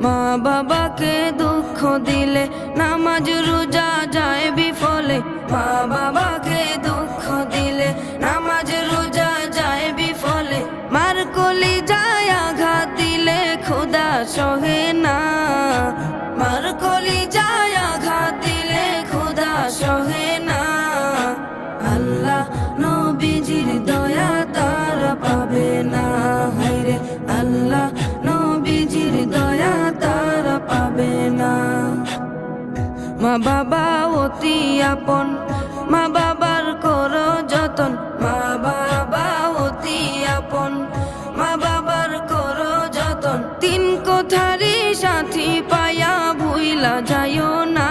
মা বাবাকে দুঃখ দিলে নামাজ রোজা যায় বিফলে। মা বাবাকে দুঃখ দিলে নামাজ রোজা যায় বিফলে। মার কলিজায় আঘাত দিলে খোদা সহে না। মার কলিজায় আঘাত দিলে খোদা সহে না। আল্লাহ নবীজির দয়া তারা পাবে না। হায়রে আল্লাহ নবীজির দয়া তারা পাবে না। মা বাবা অতি আপন, মা বাবার করো যতন। মা বাবা অতি আপন, মা বাবার করো যতন। তিন কোঠারি সাথী পায়া ভুইলা যাইও না।